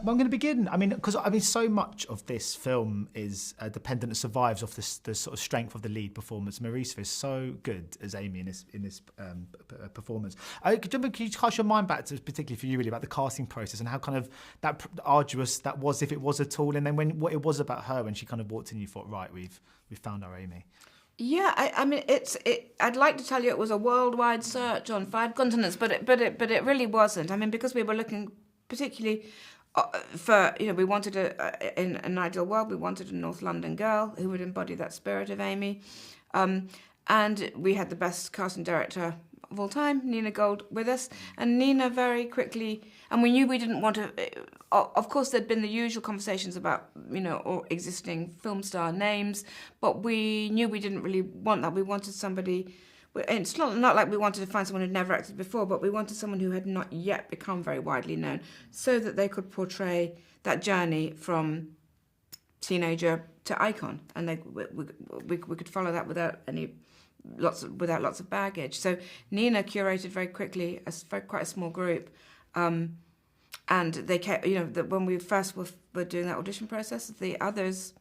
going to begin. I mean, because so much of this film is dependent and survives off the sort of strength of the lead performance. Marisa is so good as Amy in this performance. Can you cast your mind back to, particularly for you, really, about the casting process and how kind of that arduous that was, if it was at all, and then what it was about her when she kind of walked in, you thought, right, we've found our Amy. Yeah, I mean, I'd like to tell you it was a worldwide search on 5 continents, but it really wasn't. I mean, because we were looking particularly for, we wanted in an ideal world, we wanted a North London girl who would embody that spirit of Amy, and we had the best casting director of all time, Nina Gold, with us, and Nina very quickly, and we knew we didn't want to. Of course, there'd been the usual conversations about, or existing film star names, but we knew we didn't really want that. We wanted somebody, and it's not like we wanted to find someone who'd never acted before, but we wanted someone who had not yet become very widely known, so that they could portray that journey from teenager to icon, and we could follow that without lots of baggage. So Nina curated very quickly quite a small group. And they kept, that when we first were doing that audition process, the others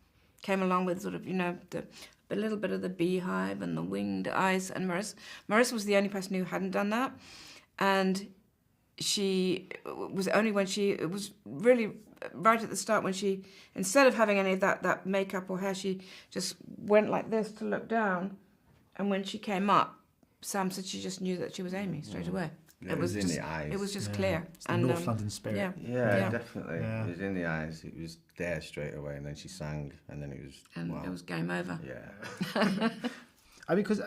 came along with sort of, a little bit of the beehive and the winged eyes. And Marisa was the only person who hadn't done that. And she was only when it was really right at the start when she, instead of having any of that makeup or hair, she just went like this to look down. And when she came up, Sam said she just knew that she was Amy straight away. Yeah, it was in the eyes. It was just clear. It's the North London spirit. Yeah, definitely. Yeah. It was in the eyes. It was there straight away, and then she sang, and then it was. And it was game over. Yeah. Because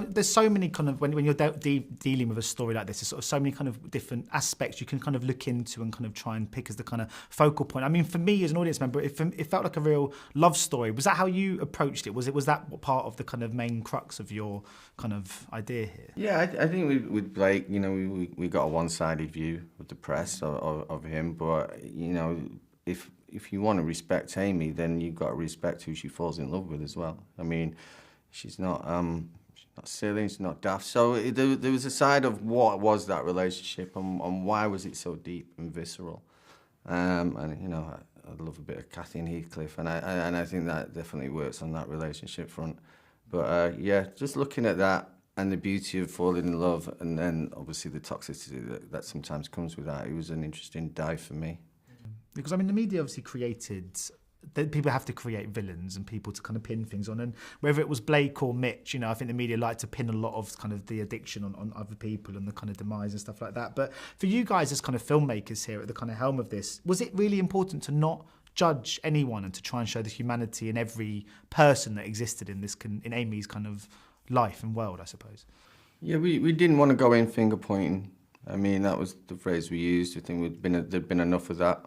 there's so many kind of when you're dealing with a story like this, there's sort of so many kind of different aspects you can kind of look into and kind of try and pick as the kind of focal point. I mean, for me as an audience member, it felt like a real love story. Was that how you approached it? Was that part of the kind of main crux of your kind of idea here? Yeah, I think with Blake, we got a one-sided view with the press of him, but if you want to respect Amy, then you've got to respect who she falls in love with as well. I mean. She's not silly, she's not daft. So there was a side of what was that relationship and why was it so deep and visceral. I love a bit of Kathy and Heathcliff, and I think that definitely works on that relationship front. But just looking at that and the beauty of falling in love, and then obviously the toxicity that sometimes comes with that, it was an interesting dive for me. Because the media obviously created. People have to create villains and people to kind of pin things on, and whether it was Blake or Mitch, I think the media like to pin a lot of kind of the addiction on other people and the kind of demise and stuff like that. But for you guys as kind of filmmakers here at the kind of helm of this, was it really important to not judge anyone and to try and show the humanity in every person that existed in Amy's kind of life and world, I suppose? Yeah, we didn't want to go in finger pointing. I mean, that was the phrase we used. I think there'd been enough of that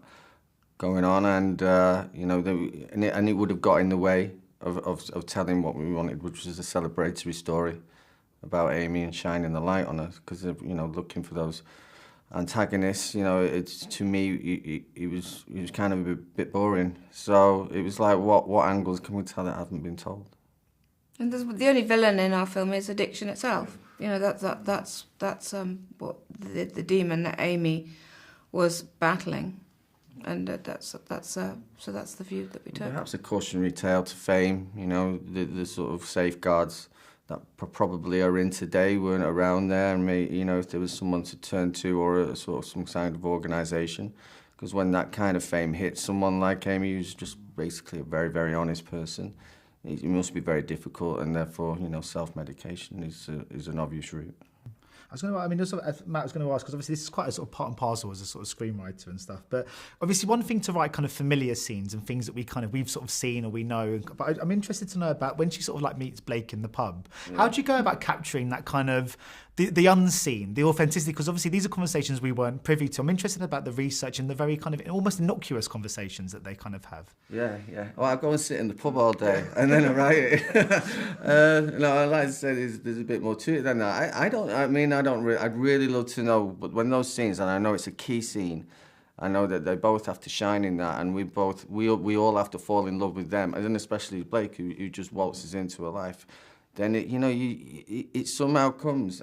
going on, and and it would have got in the way of telling what we wanted, which was a celebratory story about Amy and shining the light on her. Because looking for those antagonists, it's to me it was kind of a bit boring. So it was like, what angles can we tell that haven't been told? And the only villain in our film is addiction itself. That's what the demon that Amy was battling. And that's the view that we took. Perhaps a cautionary tale to fame. The sort of safeguards that probably are in today weren't around there, and if there was someone to turn to or a sort of some kind of organisation, because when that kind of fame hits someone like Amy, who's just basically a very, very honest person, it must be very difficult, and therefore self-medication is an obvious route. I was going to, Matt was going to ask, because obviously this is quite a sort of part and parcel as a sort of screenwriter and stuff, but obviously one thing to write kind of familiar scenes and things that we've sort of seen or we know, but I'm interested to know about when she sort of like meets Blake in the pub. Yeah. How do you go about capturing that kind of the unseen, the authenticity? Because obviously these are conversations we weren't privy to. I'm interested about the research and the very kind of almost innocuous conversations that they kind of have. Yeah. Well, I go and sit in the pub all day and then I write it. I like to say there's a bit more to it than that. I'd really love to know, but when those scenes, and I know it's a key scene, I know that they both have to shine in that, and we all have to fall in love with them, and then especially Blake, who just waltzes into her life. then it somehow comes.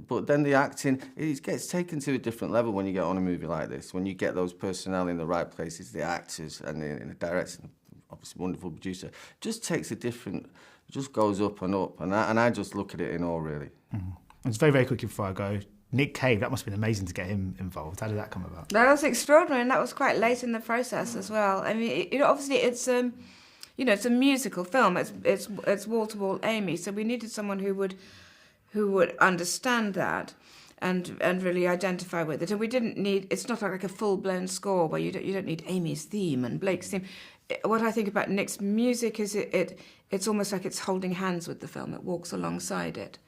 But then the acting, it gets taken to a different level when you get on a movie like this. When you get those personnel in the right places, the actors and the director, obviously wonderful producer, just takes a different, just goes up and up. And I just look at it in awe, really. It's very, very quickly before I go. Nick Cave, that must have been amazing to get him involved. How did that come about? That was extraordinary, and that was quite late in the process as well. I mean, obviously it's it's a musical film. It's wall to wall Amy, so we needed someone who would understand that and really identify with it. And we didn't need. It's not like a full blown score where you don't need Amy's theme and Blake's theme. What I think about Nick's music is it's almost like it's holding hands with the film. It walks alongside it.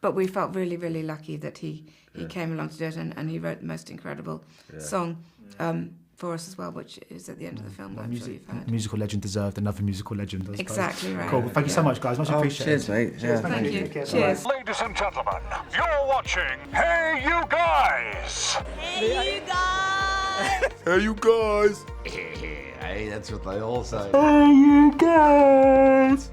But we felt really, really lucky that he came along to do it, and he wrote the most incredible song for us as well, which is at the end of the film. That musical legend deserved another musical legend, I suppose. Exactly right. Cool. Well, thank you so much, guys. Much appreciated. Cheers, mate. Cheers, thank you. Cheers. Ladies and gentlemen, you're watching Hey You Guys. Hey, you guys! Hey you guys. Hey, that's what they all say. Hey, you guys!